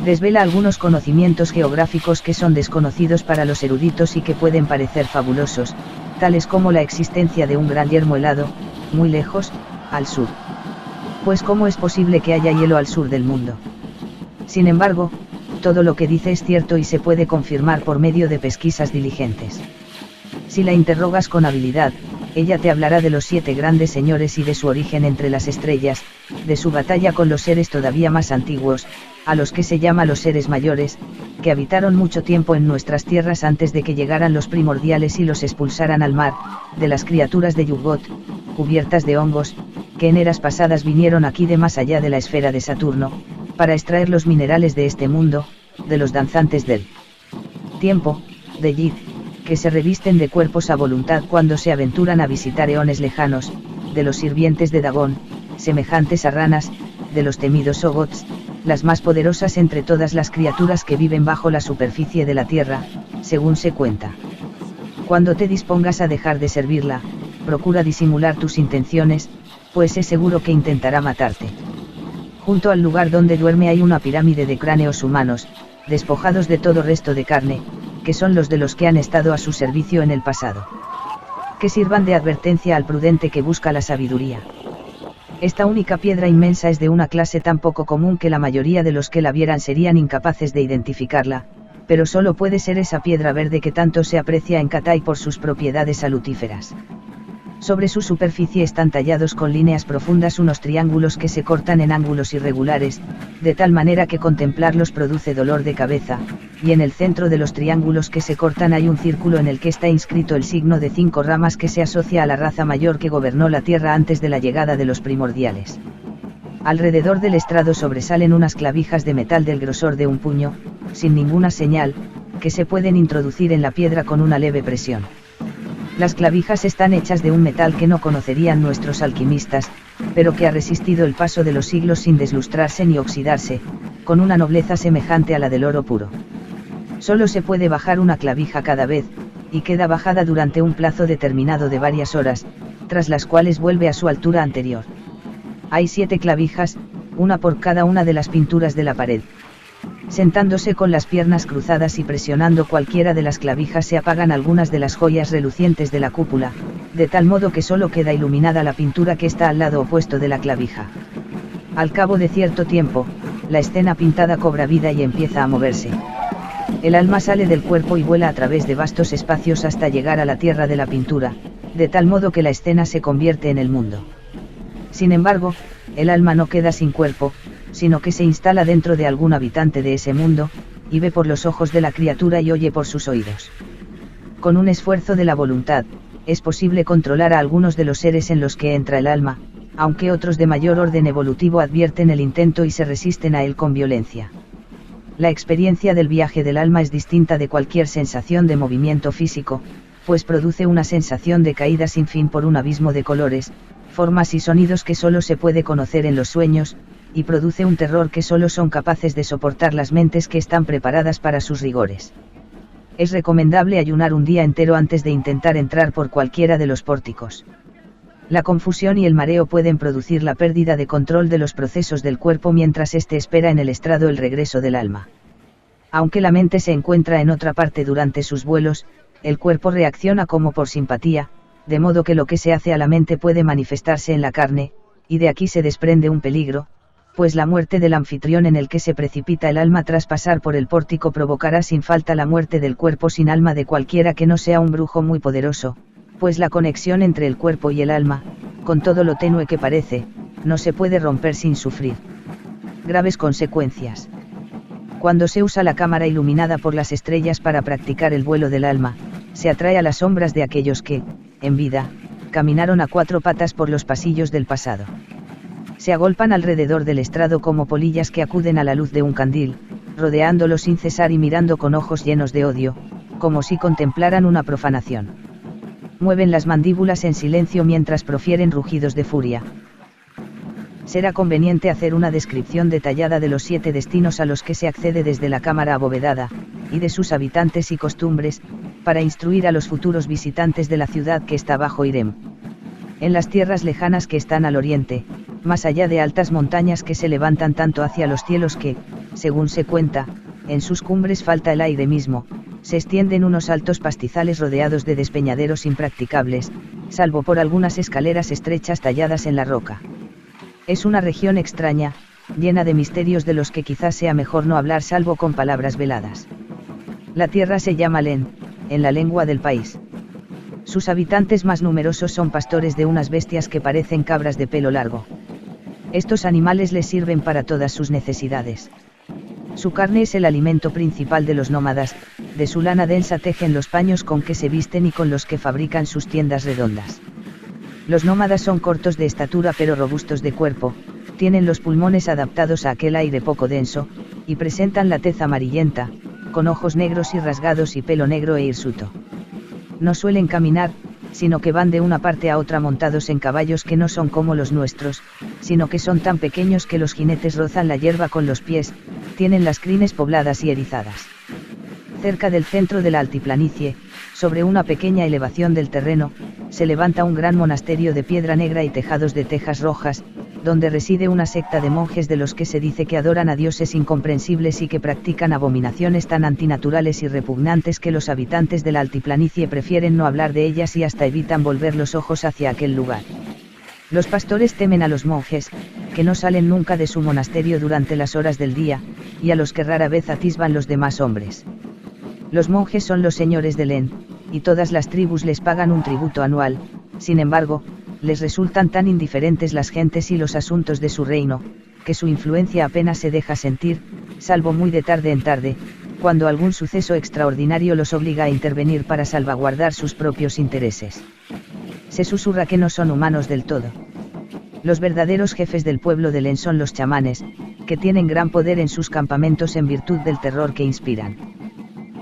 Desvela algunos conocimientos geográficos que son desconocidos para los eruditos y que pueden parecer fabulosos, tales como la existencia de un gran yermo helado, muy lejos, al sur. Pues ¿cómo es posible que haya hielo al sur del mundo? Sin embargo, todo lo que dice es cierto y se puede confirmar por medio de pesquisas diligentes. Si la interrogas con habilidad, ella te hablará de los 7 grandes señores y de su origen entre las estrellas, de su batalla con los seres todavía más antiguos, a los que se llama los seres mayores, que habitaron mucho tiempo en nuestras tierras antes de que llegaran los primordiales y los expulsaran al mar, de las criaturas de Yugot, cubiertas de hongos, que en eras pasadas vinieron aquí de más allá de la esfera de Saturno, para extraer los minerales de este mundo, de los danzantes del tiempo, de Yid, que se revisten de cuerpos a voluntad cuando se aventuran a visitar eones lejanos, de los sirvientes de Dagón, semejantes a ranas, de los temidos Sogots, las más poderosas entre todas las criaturas que viven bajo la superficie de la tierra, según se cuenta. Cuando te dispongas a dejar de servirla, procura disimular tus intenciones, pues es seguro que intentará matarte. Junto al lugar donde duerme hay una pirámide de cráneos humanos, despojados de todo resto de carne, que son los de los que han estado a su servicio en el pasado. Que sirvan de advertencia al prudente que busca la sabiduría. Esta única piedra inmensa es de una clase tan poco común que la mayoría de los que la vieran serían incapaces de identificarla, pero solo puede ser esa piedra verde que tanto se aprecia en Cathay por sus propiedades salutíferas. Sobre su superficie están tallados con líneas profundas unos triángulos que se cortan en ángulos irregulares, de tal manera que contemplarlos produce dolor de cabeza, y en el centro de los triángulos que se cortan hay un círculo en el que está inscrito el signo de 5 ramas que se asocia a la raza mayor que gobernó la Tierra antes de la llegada de los primordiales. Alrededor del estrado sobresalen unas clavijas de metal del grosor de un puño, sin ninguna señal, que se pueden introducir en la piedra con una leve presión. Las clavijas están hechas de un metal que no conocerían nuestros alquimistas, pero que ha resistido el paso de los siglos sin deslustrarse ni oxidarse, con una nobleza semejante a la del oro puro. Solo se puede bajar una clavija cada vez, y queda bajada durante un plazo determinado de varias horas, tras las cuales vuelve a su altura anterior. Hay 7 clavijas, una por cada una de las pinturas de la pared. Sentándose con las piernas cruzadas y presionando cualquiera de las clavijas se apagan algunas de las joyas relucientes de la cúpula, de tal modo que solo queda iluminada la pintura que está al lado opuesto de la clavija. Al cabo de cierto tiempo, la escena pintada cobra vida y empieza a moverse. El alma sale del cuerpo y vuela a través de vastos espacios hasta llegar a la tierra de la pintura, de tal modo que la escena se convierte en el mundo. Sin embargo, el alma no queda sin cuerpo, sino que se instala dentro de algún habitante de ese mundo, y ve por los ojos de la criatura y oye por sus oídos. Con un esfuerzo de la voluntad, es posible controlar a algunos de los seres en los que entra el alma, aunque otros de mayor orden evolutivo advierten el intento y se resisten a él con violencia. La experiencia del viaje del alma es distinta de cualquier sensación de movimiento físico, pues produce una sensación de caída sin fin por un abismo de colores, formas y sonidos que solo se puede conocer en los sueños, y produce un terror que solo son capaces de soportar las mentes que están preparadas para sus rigores. Es recomendable ayunar un día entero antes de intentar entrar por cualquiera de los pórticos. La confusión y el mareo pueden producir la pérdida de control de los procesos del cuerpo mientras éste espera en el estrado el regreso del alma. Aunque la mente se encuentra en otra parte durante sus vuelos, el cuerpo reacciona como por simpatía, de modo que lo que se hace a la mente puede manifestarse en la carne, y de aquí se desprende un peligro, pues la muerte del anfitrión en el que se precipita el alma tras pasar por el pórtico provocará sin falta la muerte del cuerpo sin alma de cualquiera que no sea un brujo muy poderoso, pues la conexión entre el cuerpo y el alma, con todo lo tenue que parece, no se puede romper sin sufrir graves consecuencias. Cuando se usa la cámara iluminada por las estrellas para practicar el vuelo del alma, se atrae a las sombras de aquellos que, en vida, caminaron a 4 patas por los pasillos del pasado. Se agolpan alrededor del estrado como polillas que acuden a la luz de un candil, rodeándolo sin cesar y mirando con ojos llenos de odio, como si contemplaran una profanación. Mueven las mandíbulas en silencio mientras profieren rugidos de furia. Será conveniente hacer una descripción detallada de los 7 destinos a los que se accede desde la cámara abovedada, y de sus habitantes y costumbres, para instruir a los futuros visitantes de la ciudad que está bajo Irem. En las tierras lejanas que están al oriente, más allá de altas montañas que se levantan tanto hacia los cielos que, según se cuenta, en sus cumbres falta el aire mismo, se extienden unos altos pastizales rodeados de despeñaderos impracticables, salvo por algunas escaleras estrechas talladas en la roca. Es una región extraña, llena de misterios de los que quizás sea mejor no hablar salvo con palabras veladas. La tierra se llama Len, en la lengua del país. Sus habitantes más numerosos son pastores de unas bestias que parecen cabras de pelo largo. Estos animales les sirven para todas sus necesidades. Su carne es el alimento principal de los nómadas, de su lana densa tejen los paños con que se visten y con los que fabrican sus tiendas redondas. Los nómadas son cortos de estatura pero robustos de cuerpo, tienen los pulmones adaptados a aquel aire poco denso, y presentan la tez amarillenta, con ojos negros y rasgados y pelo negro e hirsuto. No suelen caminar, sino que van de una parte a otra montados en caballos que no son como los nuestros, sino que son tan pequeños que los jinetes rozan la hierba con los pies, tienen las crines pobladas y erizadas. Cerca del centro de la altiplanicie, sobre una pequeña elevación del terreno, se levanta un gran monasterio de piedra negra y tejados de tejas rojas, donde reside una secta de monjes de los que se dice que adoran a dioses incomprensibles y que practican abominaciones tan antinaturales y repugnantes que los habitantes de la altiplanicie prefieren no hablar de ellas y hasta evitan volver los ojos hacia aquel lugar. Los pastores temen a los monjes, que no salen nunca de su monasterio durante las horas del día, y a los que rara vez atisban los demás hombres. Los monjes son los señores de Len, y todas las tribus les pagan un tributo anual, sin embargo, les resultan tan indiferentes las gentes y los asuntos de su reino, que su influencia apenas se deja sentir, salvo muy de tarde en tarde, cuando algún suceso extraordinario los obliga a intervenir para salvaguardar sus propios intereses. Se susurra que no son humanos del todo. Los verdaderos jefes del pueblo de Len son los chamanes, que tienen gran poder en sus campamentos en virtud del terror que inspiran.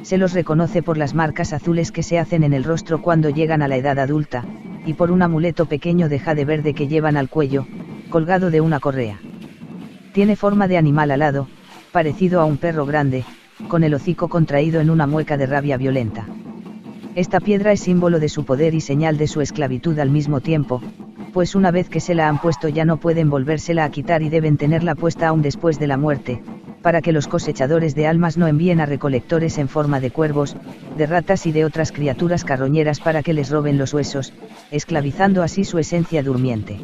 Se los reconoce por las marcas azules que se hacen en el rostro cuando llegan a la edad adulta, y por un amuleto pequeño de jade verde que llevan al cuello, colgado de una correa. Tiene forma de animal alado, parecido a un perro grande, con el hocico contraído en una mueca de rabia violenta. Esta piedra es símbolo de su poder y señal de su esclavitud al mismo tiempo, pues una vez que se la han puesto ya no pueden volvérsela a quitar y deben tenerla puesta aún después de la muerte, para que los cosechadores de almas no envíen a recolectores en forma de cuervos, de ratas y de otras criaturas carroñeras para que les roben los huesos, esclavizando así su esencia durmiente.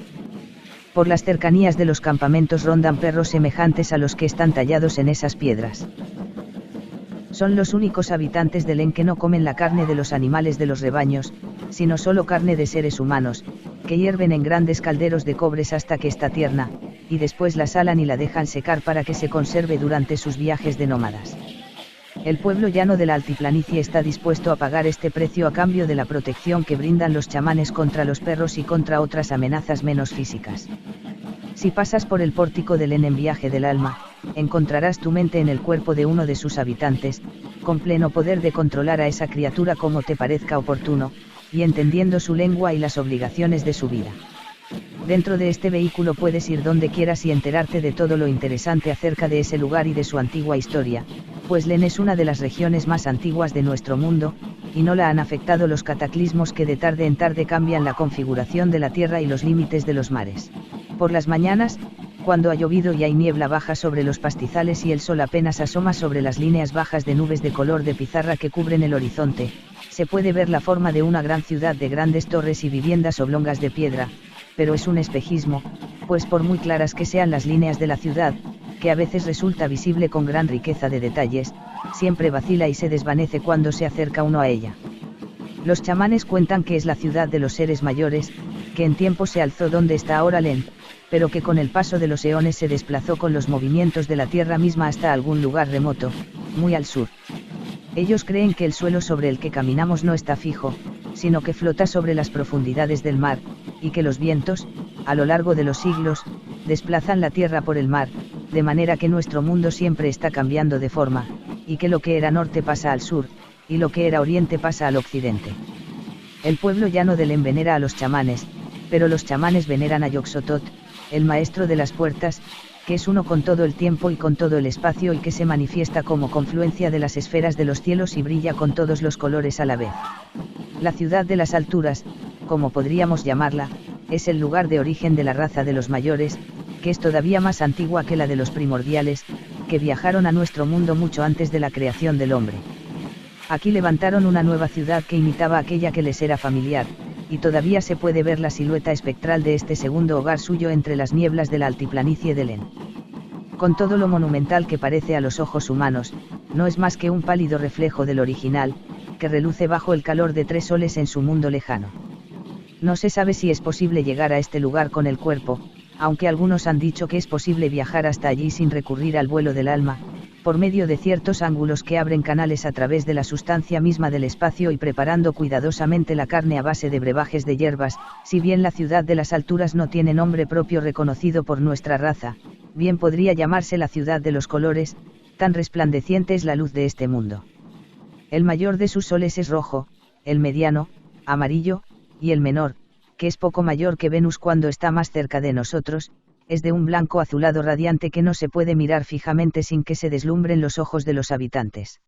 Por las cercanías de los campamentos rondan perros semejantes a los que están tallados en esas piedras. Son los únicos habitantes de Len que no comen la carne de los animales de los rebaños, sino solo carne de seres humanos, que hierven en grandes calderos de cobres hasta que está tierna, y después la salan y la dejan secar para que se conserve durante sus viajes de nómadas. El pueblo llano de la altiplanicie está dispuesto a pagar este precio a cambio de la protección que brindan los chamanes contra los perros y contra otras amenazas menos físicas. Si pasas por el pórtico de Len en viaje del alma, encontrarás tu mente en el cuerpo de uno de sus habitantes, con pleno poder de controlar a esa criatura como te parezca oportuno, y entendiendo su lengua y las obligaciones de su vida. Dentro de este vehículo puedes ir donde quieras y enterarte de todo lo interesante acerca de ese lugar y de su antigua historia, pues Len es una de las regiones más antiguas de nuestro mundo, y no la han afectado los cataclismos que de tarde en tarde cambian la configuración de la tierra y los límites de los mares. Por las mañanas, cuando ha llovido y hay niebla baja sobre los pastizales y el sol apenas asoma sobre las líneas bajas de nubes de color de pizarra que cubren el horizonte, se puede ver la forma de una gran ciudad de grandes torres y viviendas oblongas de piedra, pero es un espejismo, pues por muy claras que sean las líneas de la ciudad, que a veces resulta visible con gran riqueza de detalles, siempre vacila y se desvanece cuando se acerca uno a ella. Los chamanes cuentan que es la ciudad de los seres mayores, que en tiempo se alzó donde está ahora Len, pero que con el paso de los eones se desplazó con los movimientos de la tierra misma hasta algún lugar remoto, muy al sur. Ellos creen que el suelo sobre el que caminamos no está fijo, sino que flota sobre las profundidades del mar, y que los vientos, a lo largo de los siglos, desplazan la tierra por el mar, de manera que nuestro mundo siempre está cambiando de forma, y que lo que era norte pasa al sur, y lo que era oriente pasa al occidente. El pueblo llano de Len venera a los chamanes, pero los chamanes veneran a Yog-Sothoth, el maestro de las puertas, que es uno con todo el tiempo y con todo el espacio y que se manifiesta como confluencia de las esferas de los cielos y brilla con todos los colores a la vez. La ciudad de las alturas, como podríamos llamarla, es el lugar de origen de la raza de los mayores, que es todavía más antigua que la de los primordiales, que viajaron a nuestro mundo mucho antes de la creación del hombre. Aquí levantaron una nueva ciudad que imitaba aquella que les era familiar, y todavía se puede ver la silueta espectral de este segundo hogar suyo entre las nieblas de la altiplanicie de Len. Con todo lo monumental que parece a los ojos humanos, no es más que un pálido reflejo del original, que reluce bajo el calor de 3 soles en su mundo lejano. No se sabe si es posible llegar a este lugar con el cuerpo, aunque algunos han dicho que es posible viajar hasta allí sin recurrir al vuelo del alma, por medio de ciertos ángulos que abren canales a través de la sustancia misma del espacio y preparando cuidadosamente la carne a base de brebajes de hierbas. Si bien la ciudad de las alturas no tiene nombre propio reconocido por nuestra raza, bien podría llamarse la ciudad de los colores, tan resplandeciente es la luz de este mundo. El mayor de sus soles es rojo, el mediano, amarillo, y el menor, que es poco mayor que Venus cuando está más cerca de nosotros, es de un blanco azulado radiante que no se puede mirar fijamente sin que se deslumbren los ojos de los habitantes.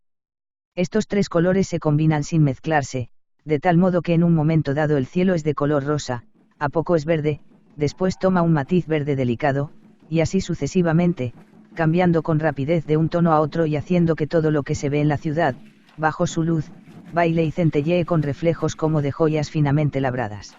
Estos 3 colores se combinan sin mezclarse, de tal modo que en un momento dado el cielo es de color rosa, a poco es verde, después toma un matiz verde delicado, y así sucesivamente, cambiando con rapidez de un tono a otro y haciendo que todo lo que se ve en la ciudad, bajo su luz, baile y centellee con reflejos como de joyas finamente labradas.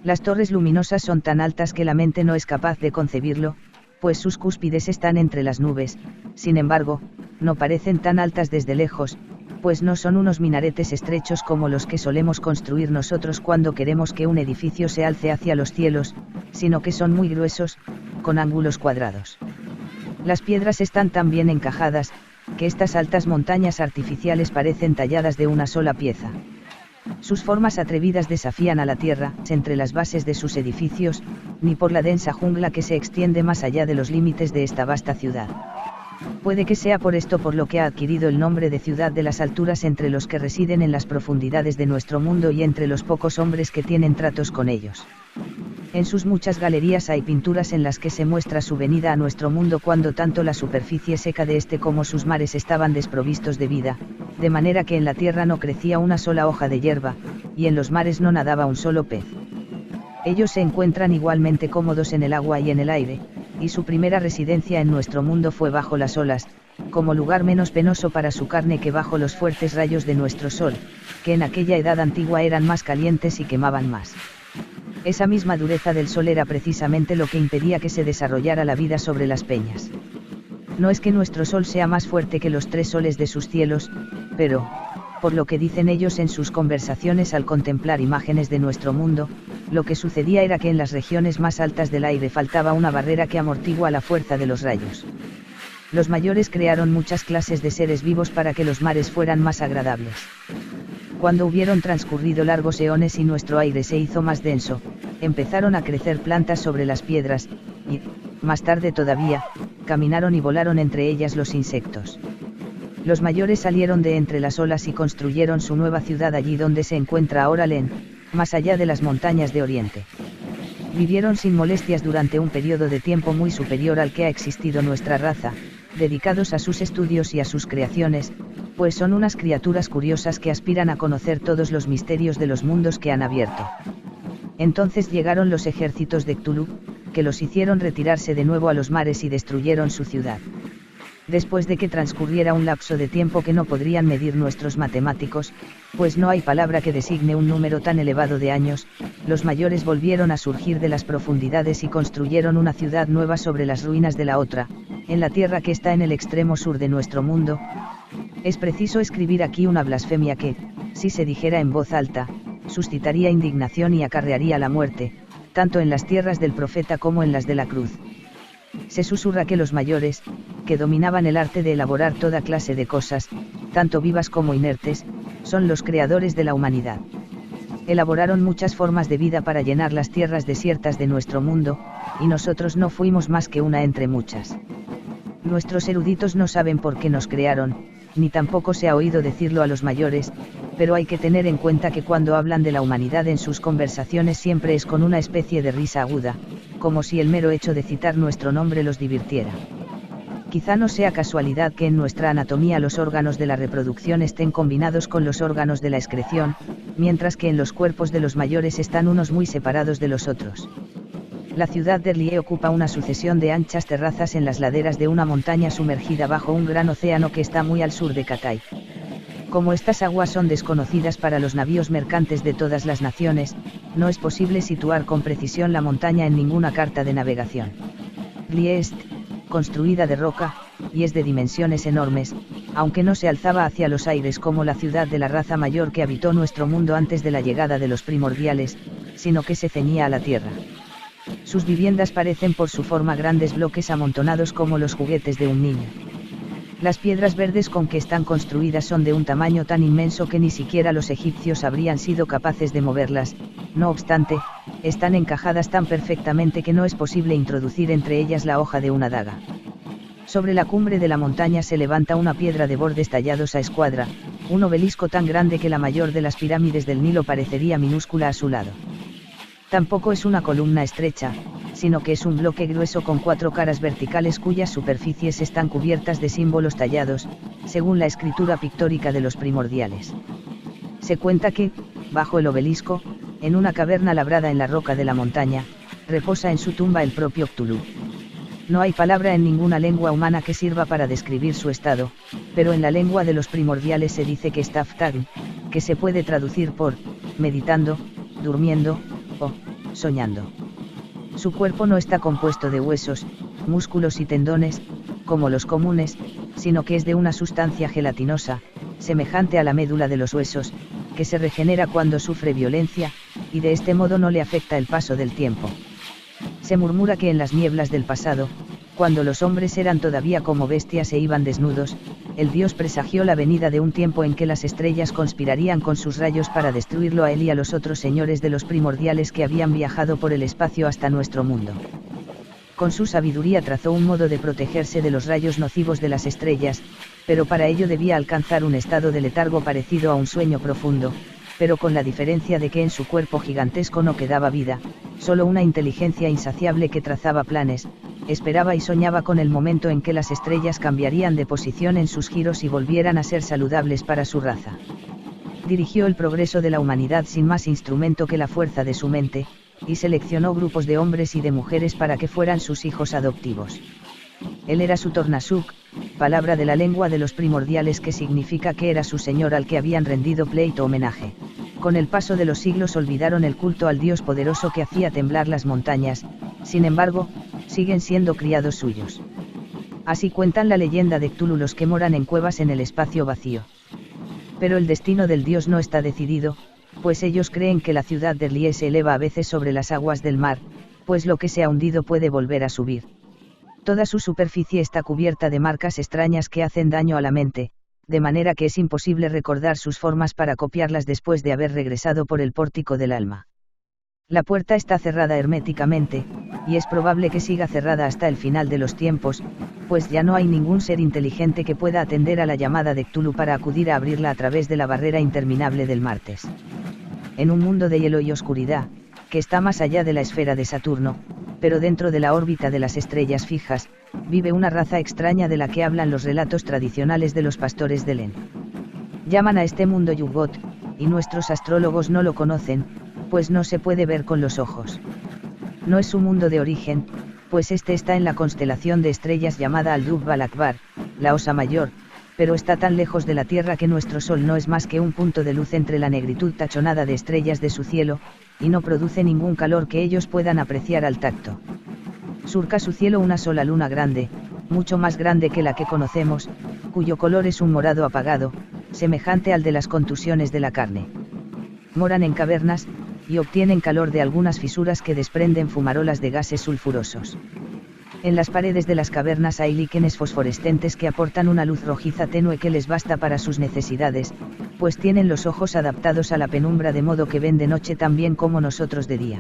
Las torres luminosas son tan altas que la mente no es capaz de concebirlo, pues sus cúspides están entre las nubes. Sin embargo, no parecen tan altas desde lejos, pues no son unos minaretes estrechos como los que solemos construir nosotros cuando queremos que un edificio se alce hacia los cielos, sino que son muy gruesos, con ángulos cuadrados. Las piedras están tan bien encajadas, que estas altas montañas artificiales parecen talladas de una sola pieza. Sus formas atrevidas desafían a la tierra, entre las bases de sus edificios, ni por la densa jungla que se extiende más allá de los límites de esta vasta ciudad. Puede que sea por esto por lo que ha adquirido el nombre de ciudad de las alturas entre los que residen en las profundidades de nuestro mundo y entre los pocos hombres que tienen tratos con ellos. En sus muchas galerías hay pinturas en las que se muestra su venida a nuestro mundo cuando tanto la superficie seca de este como sus mares estaban desprovistos de vida, de manera que en la tierra no crecía una sola hoja de hierba, y en los mares no nadaba un solo pez. Ellos se encuentran igualmente cómodos en el agua y en el aire, y su primera residencia en nuestro mundo fue bajo las olas, como lugar menos penoso para su carne que bajo los fuertes rayos de nuestro sol, que en aquella edad antigua eran más calientes y quemaban más. Esa misma dureza del sol era precisamente lo que impedía que se desarrollara la vida sobre las peñas. No es que nuestro sol sea más fuerte que los 3 soles de sus cielos, pero, por lo que dicen ellos en sus conversaciones al contemplar imágenes de nuestro mundo, lo que sucedía era que en las regiones más altas del aire faltaba una barrera que amortigua la fuerza de los rayos. Los mayores crearon muchas clases de seres vivos para que los mares fueran más agradables. Cuando hubieron transcurrido largos eones y nuestro aire se hizo más denso, empezaron a crecer plantas sobre las piedras, y, más tarde todavía, caminaron y volaron entre ellas los insectos. Los mayores salieron de entre las olas y construyeron su nueva ciudad allí donde se encuentra ahora Len, más allá de las montañas de Oriente. Vivieron sin molestias durante un periodo de tiempo muy superior al que ha existido nuestra raza, dedicados a sus estudios y a sus creaciones, pues son unas criaturas curiosas que aspiran a conocer todos los misterios de los mundos que han abierto. Entonces llegaron los ejércitos de Cthulhu, que los hicieron retirarse de nuevo a los mares y destruyeron su ciudad. Después de que transcurriera un lapso de tiempo que no podrían medir nuestros matemáticos, pues no hay palabra que designe un número tan elevado de años, los mayores volvieron a surgir de las profundidades y construyeron una ciudad nueva sobre las ruinas de la otra, en la tierra que está en el extremo sur de nuestro mundo. Es preciso escribir aquí una blasfemia que, si se dijera en voz alta, suscitaría indignación y acarrearía la muerte, tanto en las tierras del profeta como en las de la cruz. Se susurra que los mayores, que dominaban el arte de elaborar toda clase de cosas, tanto vivas como inertes, son los creadores de la humanidad. Elaboraron muchas formas de vida para llenar las tierras desiertas de nuestro mundo, y nosotros no fuimos más que una entre muchas. Nuestros eruditos no saben por qué nos crearon, ni tampoco se ha oído decirlo a los mayores, pero hay que tener en cuenta que cuando hablan de la humanidad en sus conversaciones siempre es con una especie de risa aguda, como si el mero hecho de citar nuestro nombre los divirtiera. Quizá no sea casualidad que en nuestra anatomía los órganos de la reproducción estén combinados con los órganos de la excreción, mientras que en los cuerpos de los mayores están unos muy separados de los otros. La ciudad de Rlie ocupa una sucesión de anchas terrazas en las laderas de una montaña sumergida bajo un gran océano que está muy al sur de Cathay. Como estas aguas son desconocidas para los navíos mercantes de todas las naciones, no es posible situar con precisión la montaña en ninguna carta de navegación. Rlie est, construida de roca, y es de dimensiones enormes, aunque no se alzaba hacia los aires como la ciudad de la raza mayor que habitó nuestro mundo antes de la llegada de los primordiales, sino que se ceñía a la tierra. Sus viviendas parecen por su forma grandes bloques amontonados como los juguetes de un niño. Las piedras verdes con que están construidas son de un tamaño tan inmenso que ni siquiera los egipcios habrían sido capaces de moverlas, no obstante, están encajadas tan perfectamente que no es posible introducir entre ellas la hoja de una daga. Sobre la cumbre de la montaña se levanta una piedra de bordes tallados a escuadra, un obelisco tan grande que la mayor de las pirámides del Nilo parecería minúscula a su lado. Tampoco es una columna estrecha, sino que es un bloque grueso con 4 caras verticales cuyas superficies están cubiertas de símbolos tallados, según la escritura pictórica de los primordiales. Se cuenta que, bajo el obelisco, en una caverna labrada en la roca de la montaña, reposa en su tumba el propio Cthulhu. No hay palabra en ninguna lengua humana que sirva para describir su estado, pero en la lengua de los primordiales se dice que está ftagn, que se puede traducir por, meditando, durmiendo, o, soñando. Su cuerpo no está compuesto de huesos, músculos y tendones, como los comunes, sino que es de una sustancia gelatinosa, semejante a la médula de los huesos, que se regenera cuando sufre violencia, y de este modo no le afecta el paso del tiempo. Se murmura que en las nieblas del pasado, cuando los hombres eran todavía como bestias e iban desnudos, el dios presagió la venida de un tiempo en que las estrellas conspirarían con sus rayos para destruirlo a él y a los otros señores de los primordiales que habían viajado por el espacio hasta nuestro mundo. Con su sabiduría trazó un modo de protegerse de los rayos nocivos de las estrellas, pero para ello debía alcanzar un estado de letargo parecido a un sueño profundo, pero con la diferencia de que en su cuerpo gigantesco no quedaba vida, solo una inteligencia insaciable que trazaba planes, esperaba y soñaba con el momento en que las estrellas cambiarían de posición en sus giros y volvieran a ser saludables para su raza. Dirigió el progreso de la humanidad sin más instrumento que la fuerza de su mente, y seleccionó grupos de hombres y de mujeres para que fueran sus hijos adoptivos. Él era su Tornasuk, palabra de la lengua de los primordiales que significa que era su señor al que habían rendido pleito homenaje. Con el paso de los siglos olvidaron el culto al dios poderoso que hacía temblar las montañas, sin embargo, siguen siendo criados suyos. Así cuentan la leyenda de Cthulhu los que moran en cuevas en el espacio vacío. Pero el destino del dios no está decidido, pues ellos creen que la ciudad de Rlie se eleva a veces sobre las aguas del mar, pues lo que se ha hundido puede volver a subir. Toda su superficie está cubierta de marcas extrañas que hacen daño a la mente, de manera que es imposible recordar sus formas para copiarlas después de haber regresado por el pórtico del alma. La puerta está cerrada herméticamente, y es probable que siga cerrada hasta el final de los tiempos, pues ya no hay ningún ser inteligente que pueda atender a la llamada de Cthulhu para acudir a abrirla a través de la barrera interminable del Martes. En un mundo de hielo y oscuridad, que está más allá de la esfera de Saturno, pero dentro de la órbita de las estrellas fijas, vive una raza extraña de la que hablan los relatos tradicionales de los pastores de Len. Llaman a este mundo Yugot, y nuestros astrólogos no lo conocen, pues no se puede ver con los ojos. No es su mundo de origen, pues este está en la constelación de estrellas llamada Al-Dub Al-Akbar, la Osa Mayor, pero está tan lejos de la Tierra que nuestro Sol no es más que un punto de luz entre la negritud tachonada de estrellas de su cielo, y no produce ningún calor que ellos puedan apreciar al tacto. Surca su cielo una sola luna grande, mucho más grande que la que conocemos, cuyo color es un morado apagado, semejante al de las contusiones de la carne. Moran en cavernas, y obtienen calor de algunas fisuras que desprenden fumarolas de gases sulfurosos. En las paredes de las cavernas hay líquenes fosforescentes que aportan una luz rojiza tenue que les basta para sus necesidades, pues tienen los ojos adaptados a la penumbra de modo que ven de noche tan bien como nosotros de día.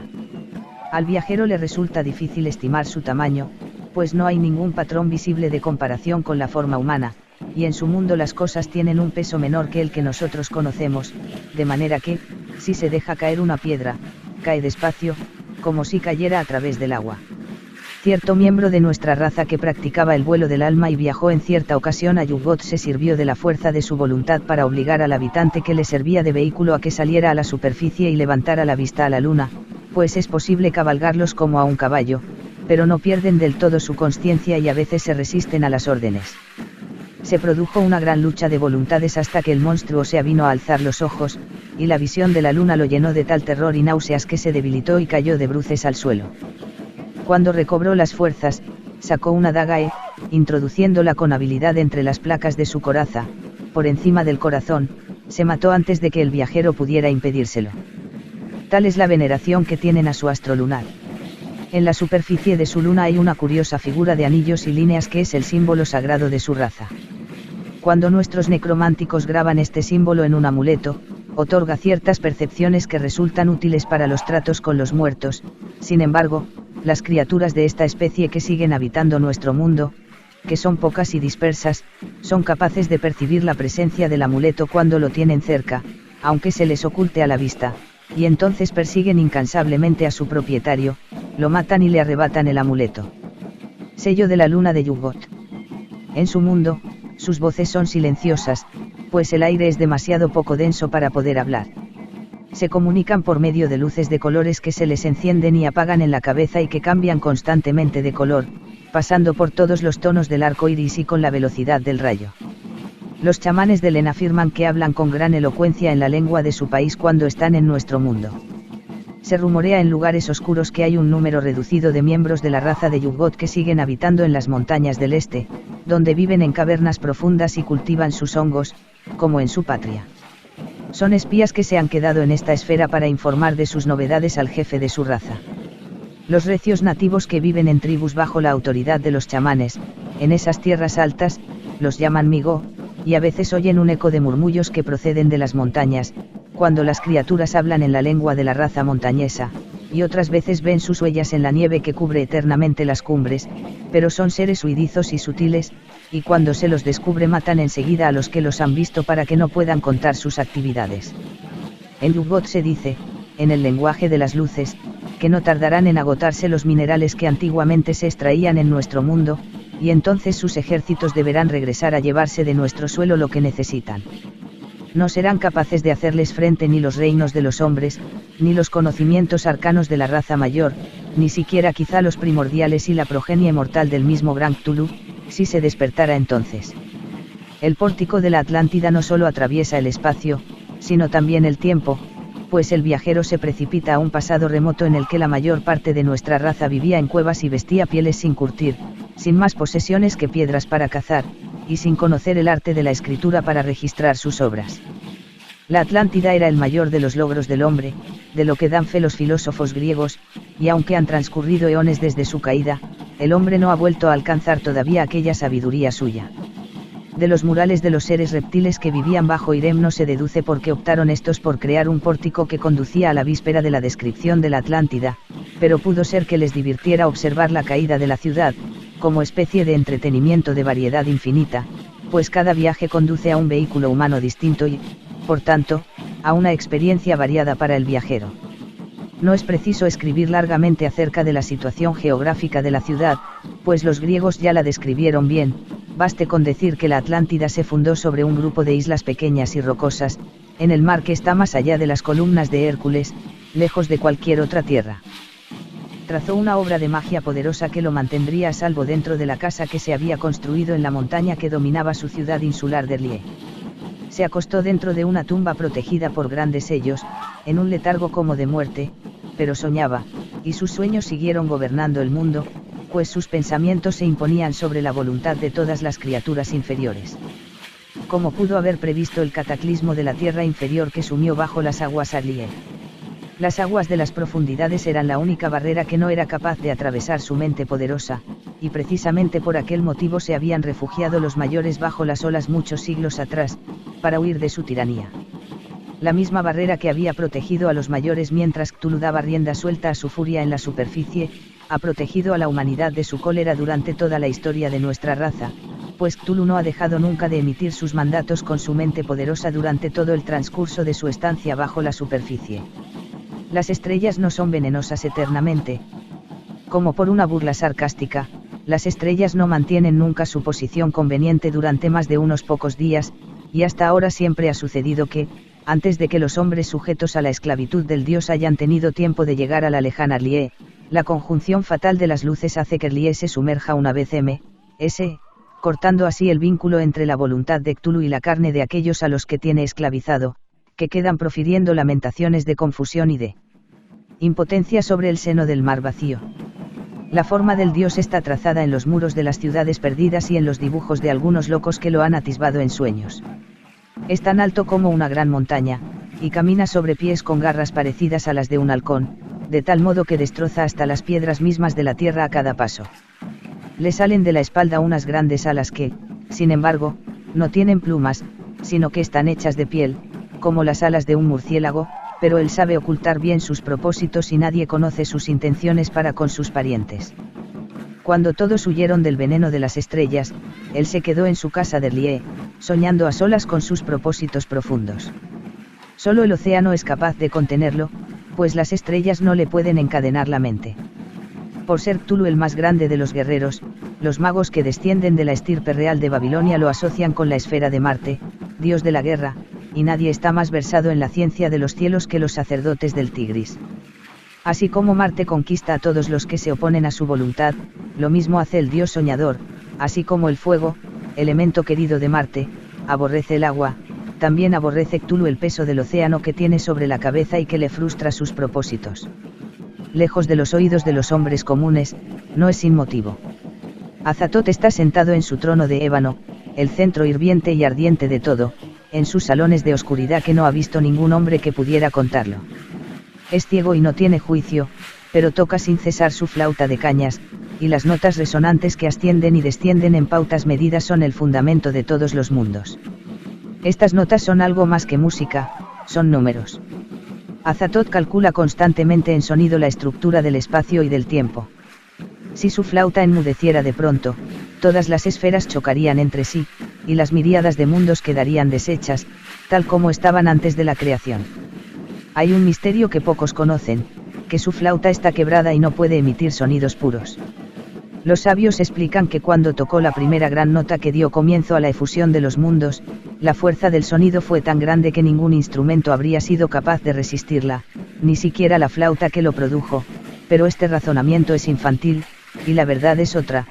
Al viajero le resulta difícil estimar su tamaño, pues no hay ningún patrón visible de comparación con la forma humana, y en su mundo las cosas tienen un peso menor que el que nosotros conocemos, de manera que, si se deja caer una piedra, cae despacio, como si cayera a través del agua. Cierto miembro de nuestra raza que practicaba el vuelo del alma y viajó en cierta ocasión a Yugot se sirvió de la fuerza de su voluntad para obligar al habitante que le servía de vehículo a que saliera a la superficie y levantara la vista a la luna, pues es posible cabalgarlos como a un caballo, pero no pierden del todo su consciencia y a veces se resisten a las órdenes. Se produjo una gran lucha de voluntades hasta que el monstruo se avino a alzar los ojos, y la visión de la luna lo llenó de tal terror y náuseas que se debilitó y cayó de bruces al suelo. Cuando recobró las fuerzas, sacó una daga e, introduciéndola con habilidad entre las placas de su coraza, por encima del corazón, se mató antes de que el viajero pudiera impedírselo. Tal es la veneración que tienen a su astro lunar. En la superficie de su luna hay una curiosa figura de anillos y líneas que es el símbolo sagrado de su raza. Cuando nuestros necrománticos graban este símbolo en un amuleto, otorga ciertas percepciones que resultan útiles para los tratos con los muertos. Sin embargo, las criaturas de esta especie que siguen habitando nuestro mundo, que son pocas y dispersas, son capaces de percibir la presencia del amuleto cuando lo tienen cerca, aunque se les oculte a la vista, y entonces persiguen incansablemente a su propietario, lo matan y le arrebatan el amuleto. Sello de la luna de Yuggoth. En su mundo, sus voces son silenciosas, pues el aire es demasiado poco denso para poder hablar. Se comunican por medio de luces de colores que se les encienden y apagan en la cabeza y que cambian constantemente de color, pasando por todos los tonos del arco iris y con la velocidad del rayo. Los chamanes de Len afirman que hablan con gran elocuencia en la lengua de su país cuando están en nuestro mundo. Se rumorea en lugares oscuros que hay un número reducido de miembros de la raza de Yuggoth que siguen habitando en las montañas del este, donde viven en cavernas profundas y cultivan sus hongos, como en su patria. Son espías que se han quedado en esta esfera para informar de sus novedades al jefe de su raza. Los recios nativos que viven en tribus bajo la autoridad de los chamanes, en esas tierras altas, los llaman Migo, y a veces oyen un eco de murmullos que proceden de las montañas, cuando las criaturas hablan en la lengua de la raza montañesa, y otras veces ven sus huellas en la nieve que cubre eternamente las cumbres, pero son seres huidizos y sutiles, y cuando se los descubre matan enseguida a los que los han visto para que no puedan contar sus actividades. En Yuggoth se dice, en el lenguaje de las luces, que no tardarán en agotarse los minerales que antiguamente se extraían en nuestro mundo, y entonces sus ejércitos deberán regresar a llevarse de nuestro suelo lo que necesitan. No serán capaces de hacerles frente ni los reinos de los hombres, ni los conocimientos arcanos de la raza mayor, ni siquiera quizá los primordiales y la progenie mortal del mismo Gran Cthulhu, si se despertara entonces. El pórtico de la Atlántida no solo atraviesa el espacio, sino también el tiempo, pues el viajero se precipita a un pasado remoto en el que la mayor parte de nuestra raza vivía en cuevas y vestía pieles sin curtir, sin más posesiones que piedras para cazar, y sin conocer el arte de la escritura para registrar sus obras. La Atlántida era el mayor de los logros del hombre, de lo que dan fe los filósofos griegos, y aunque han transcurrido eones desde su caída, el hombre no ha vuelto a alcanzar todavía aquella sabiduría suya. De los murales de los seres reptiles que vivían bajo Irem no se deduce por qué optaron estos por crear un pórtico que conducía a la víspera de la descripción de la Atlántida, pero pudo ser que les divirtiera observar la caída de la ciudad, como especie de entretenimiento de variedad infinita, pues cada viaje conduce a un vehículo humano distinto y, por tanto, a una experiencia variada para el viajero. No es preciso escribir largamente acerca de la situación geográfica de la ciudad, pues los griegos ya la describieron bien, baste con decir que la Atlántida se fundó sobre un grupo de islas pequeñas y rocosas, en el mar que está más allá de las columnas de Hércules, lejos de cualquier otra tierra. Trazó una obra de magia poderosa que lo mantendría a salvo dentro de la casa que se había construido en la montaña que dominaba su ciudad insular de Lie. Se acostó dentro de una tumba protegida por grandes sellos, en un letargo como de muerte, pero soñaba, y sus sueños siguieron gobernando el mundo, pues sus pensamientos se imponían sobre la voluntad de todas las criaturas inferiores. ¿Cómo pudo haber previsto el cataclismo de la tierra inferior que sumió bajo las aguas a Lie? Las aguas de las profundidades eran la única barrera que no era capaz de atravesar su mente poderosa, y precisamente por aquel motivo se habían refugiado los mayores bajo las olas muchos siglos atrás, para huir de su tiranía. La misma barrera que había protegido a los mayores mientras Cthulhu daba rienda suelta a su furia en la superficie, ha protegido a la humanidad de su cólera durante toda la historia de nuestra raza, pues Cthulhu no ha dejado nunca de emitir sus mandatos con su mente poderosa durante todo el transcurso de su estancia bajo la superficie. Las estrellas no son venenosas eternamente. Como por una burla sarcástica, las estrellas no mantienen nunca su posición conveniente durante más de unos pocos días, y hasta ahora siempre ha sucedido que, antes de que los hombres sujetos a la esclavitud del dios hayan tenido tiempo de llegar a la lejana R'lyeh, la conjunción fatal de las luces hace que R'lyeh se sumerja una vez M.S., cortando así el vínculo entre la voluntad de Cthulhu y la carne de aquellos a los que tiene esclavizado, que quedan profiriendo lamentaciones de confusión y de impotencia sobre el seno del mar vacío. La forma del dios está trazada en los muros de las ciudades perdidas y en los dibujos de algunos locos que lo han atisbado en sueños. Es tan alto como una gran montaña, y camina sobre pies con garras parecidas a las de un halcón, de tal modo que destroza hasta las piedras mismas de la tierra a cada paso. Le salen de la espalda unas grandes alas que, sin embargo, no tienen plumas, sino que están hechas de piel, como las alas de un murciélago, pero él sabe ocultar bien sus propósitos y nadie conoce sus intenciones para con sus parientes. Cuando todos huyeron del veneno de las estrellas, él se quedó en su casa de R'lyeh, soñando a solas con sus propósitos profundos. Solo el océano es capaz de contenerlo, pues las estrellas no le pueden encadenar la mente. Por ser Cthulhu el más grande de los guerreros, los magos que descienden de la estirpe real de Babilonia lo asocian con la esfera de Marte, dios de la guerra, y nadie está más versado en la ciencia de los cielos que los sacerdotes del Tigris. Así como Marte conquista a todos los que se oponen a su voluntad, lo mismo hace el dios soñador, así como el fuego, elemento querido de Marte, aborrece el agua, también aborrece Cthulhu el peso del océano que tiene sobre la cabeza y que le frustra sus propósitos. Lejos de los oídos de los hombres comunes, no es sin motivo. Azathoth está sentado en su trono de ébano, el centro hirviente y ardiente de todo, en sus salones de oscuridad que no ha visto ningún hombre que pudiera contarlo. Es ciego y no tiene juicio, pero toca sin cesar su flauta de cañas, y las notas resonantes que ascienden y descienden en pautas medidas son el fundamento de todos los mundos. Estas notas son algo más que música, son números. Azathoth calcula constantemente en sonido la estructura del espacio y del tiempo. Si su flauta enmudeciera de pronto, todas las esferas chocarían entre sí, y las miríadas de mundos quedarían deshechas, tal como estaban antes de la creación. Hay un misterio que pocos conocen, que su flauta está quebrada y no puede emitir sonidos puros. Los sabios explican que cuando tocó la primera gran nota que dio comienzo a la efusión de los mundos, la fuerza del sonido fue tan grande que ningún instrumento habría sido capaz de resistirla, ni siquiera la flauta que lo produjo, pero este razonamiento es infantil, y la verdad es otra,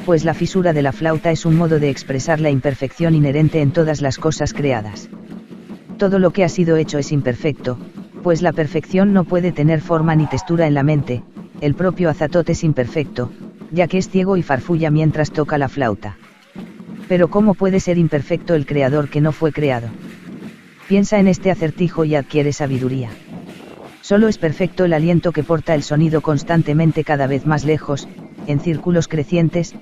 pues la fisura de la flauta es un modo de expresar la imperfección inherente en todas las cosas creadas. Todo lo que ha sido hecho es imperfecto, pues la perfección no puede tener forma ni textura en la mente, el propio Azathoth es imperfecto, ya que es ciego y farfulla mientras toca la flauta. Pero ¿cómo puede ser imperfecto el creador que no fue creado? Piensa en este acertijo y adquiere sabiduría. Solo es perfecto el aliento que porta el sonido constantemente cada vez más lejos, en círculos crecientes,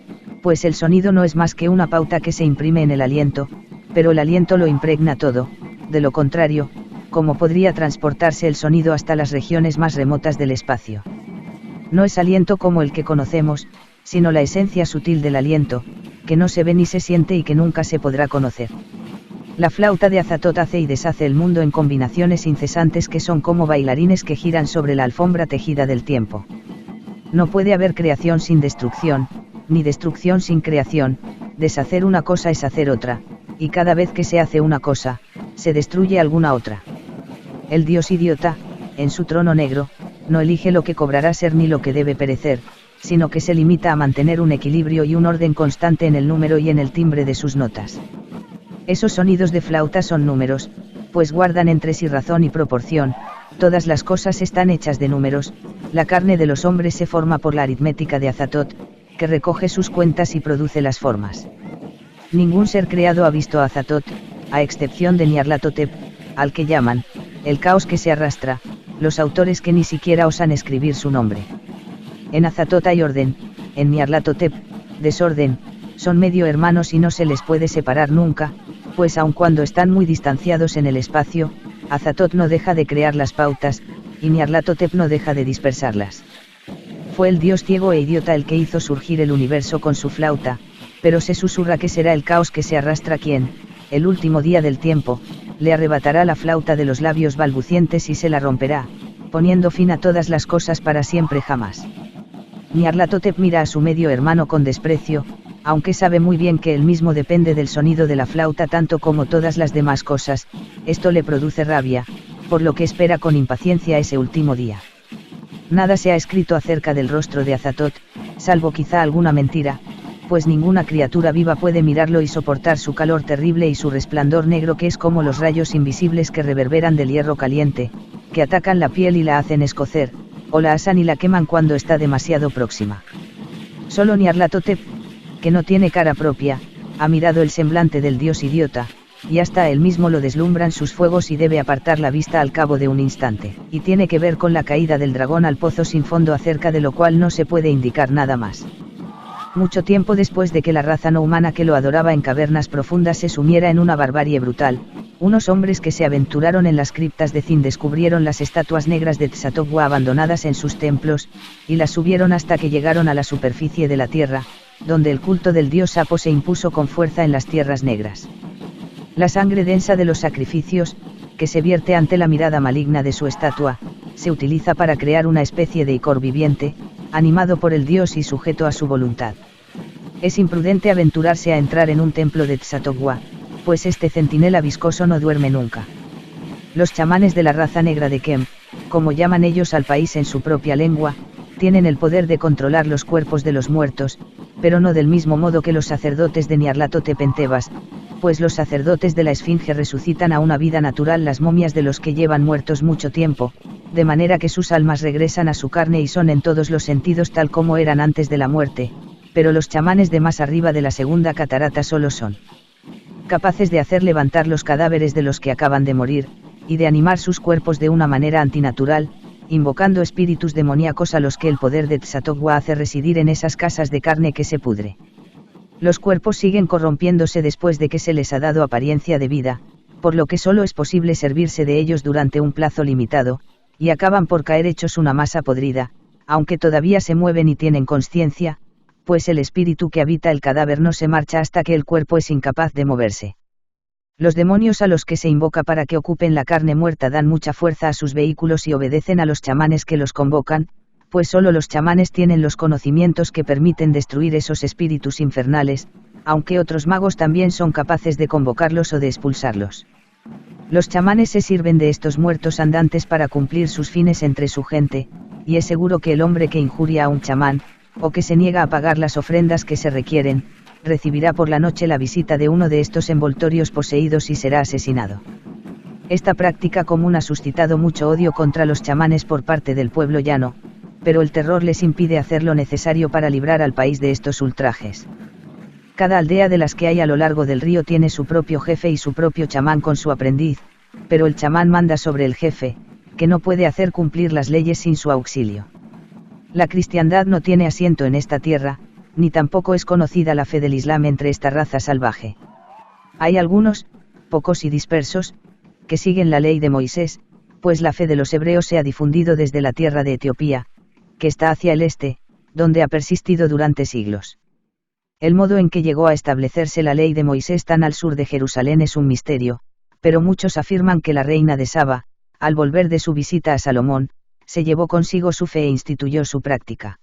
pues el sonido no es más que una pauta que se imprime en el aliento, pero el aliento lo impregna todo, de lo contrario, ¿cómo podría transportarse el sonido hasta las regiones más remotas del espacio? No es aliento como el que conocemos, sino la esencia sutil del aliento, que no se ve ni se siente y que nunca se podrá conocer. La flauta de Azathoth hace y deshace el mundo en combinaciones incesantes que son como bailarines que giran sobre la alfombra tejida del tiempo. No puede haber creación sin destrucción, ni destrucción sin creación, deshacer una cosa es hacer otra, y cada vez que se hace una cosa, se destruye alguna otra. El dios idiota, en su trono negro, no elige lo que cobrará ser ni lo que debe perecer, sino que se limita a mantener un equilibrio y un orden constante en el número y en el timbre de sus notas. Esos sonidos de flauta son números, pues guardan entre sí razón y proporción, todas las cosas están hechas de números, la carne de los hombres se forma por la aritmética de Azathoth, que recoge sus cuentas y produce las formas. Ningún ser creado ha visto a Azathoth, a excepción de Nyarlathotep, al que llaman, el caos que se arrastra, los autores que ni siquiera osan escribir su nombre. En Azathoth hay orden, en Nyarlathotep, desorden, son medio hermanos y no se les puede separar nunca, pues aun cuando están muy distanciados en el espacio, Azathoth no deja de crear las pautas, y Nyarlathotep no deja de dispersarlas. Fue el dios ciego e idiota el que hizo surgir el universo con su flauta, pero se susurra que será el caos que se arrastra quien, el último día del tiempo, le arrebatará la flauta de los labios balbucientes y se la romperá, poniendo fin a todas las cosas para siempre jamás. Nyarlathotep mira a su medio hermano con desprecio, aunque sabe muy bien que él mismo depende del sonido de la flauta tanto como todas las demás cosas, esto le produce rabia, por lo que espera con impaciencia ese último día. Nada se ha escrito acerca del rostro de Azatoth, salvo quizá alguna mentira, pues ninguna criatura viva puede mirarlo y soportar su calor terrible y su resplandor negro que es como los rayos invisibles que reverberan del hierro caliente, que atacan la piel y la hacen escocer, o la asan y la queman cuando está demasiado próxima. Solo Nyarlathotep, que no tiene cara propia, ha mirado el semblante del dios idiota, y hasta a él mismo lo deslumbran sus fuegos y debe apartar la vista al cabo de un instante, y tiene que ver con la caída del dragón al pozo sin fondo acerca de lo cual no se puede indicar nada más. Mucho tiempo después de que la raza no humana que lo adoraba en cavernas profundas se sumiera en una barbarie brutal, unos hombres que se aventuraron en las criptas de Zin descubrieron las estatuas negras de Tzathoggua abandonadas en sus templos, y las subieron hasta que llegaron a la superficie de la tierra, donde el culto del dios Apo se impuso con fuerza en las tierras negras. La sangre densa de los sacrificios, que se vierte ante la mirada maligna de su estatua, se utiliza para crear una especie de icor viviente, animado por el dios y sujeto a su voluntad. Es imprudente aventurarse a entrar en un templo de Tzathoggua, pues este centinela viscoso no duerme nunca. Los chamanes de la raza negra de Kem, como llaman ellos al país en su propia lengua, tienen el poder de controlar los cuerpos de los muertos, pero no del mismo modo que los sacerdotes de Nyarlathotep en Tebas, pues los sacerdotes de la Esfinge resucitan a una vida natural las momias de los que llevan muertos mucho tiempo, de manera que sus almas regresan a su carne y son en todos los sentidos tal como eran antes de la muerte, pero los chamanes de más arriba de la segunda catarata solo son capaces de hacer levantar los cadáveres de los que acaban de morir, y de animar sus cuerpos de una manera antinatural, invocando espíritus demoníacos a los que el poder de Tzathoggua hace residir en esas casas de carne que se pudre. Los cuerpos siguen corrompiéndose después de que se les ha dado apariencia de vida, por lo que solo es posible servirse de ellos durante un plazo limitado, y acaban por caer hechos una masa podrida, aunque todavía se mueven y tienen conciencia, pues el espíritu que habita el cadáver no se marcha hasta que el cuerpo es incapaz de moverse. Los demonios a los que se invoca para que ocupen la carne muerta dan mucha fuerza a sus vehículos y obedecen a los chamanes que los convocan, pues solo los chamanes tienen los conocimientos que permiten destruir esos espíritus infernales, aunque otros magos también son capaces de convocarlos o de expulsarlos. Los chamanes se sirven de estos muertos andantes para cumplir sus fines entre su gente, y es seguro que el hombre que injuria a un chamán, o que se niega a pagar las ofrendas que se requieren, recibirá por la noche la visita de uno de estos envoltorios poseídos y será asesinado. Esta práctica común ha suscitado mucho odio contra los chamanes por parte del pueblo llano, pero el terror les impide hacer lo necesario para librar al país de estos ultrajes. Cada aldea de las que hay a lo largo del río tiene su propio jefe y su propio chamán con su aprendiz, pero el chamán manda sobre el jefe, que no puede hacer cumplir las leyes sin su auxilio. La cristiandad no tiene asiento en esta tierra, ni tampoco es conocida la fe del Islam entre esta raza salvaje. Hay algunos, pocos y dispersos, que siguen la ley de Moisés, pues la fe de los hebreos se ha difundido desde la tierra de Etiopía, que está hacia el este, donde ha persistido durante siglos. El modo en que llegó a establecerse la ley de Moisés tan al sur de Jerusalén es un misterio, pero muchos afirman que la reina de Saba, al volver de su visita a Salomón, se llevó consigo su fe e instituyó su práctica.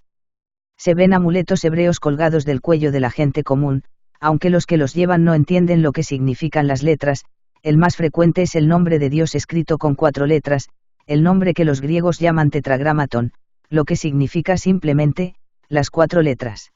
Se ven amuletos hebreos colgados del cuello de la gente común, aunque los que los llevan no entienden lo que significan las letras. El más frecuente es el nombre de Dios escrito con 4 letras, el nombre que los griegos llaman tetragramatón, lo que significa simplemente, las 4 letras.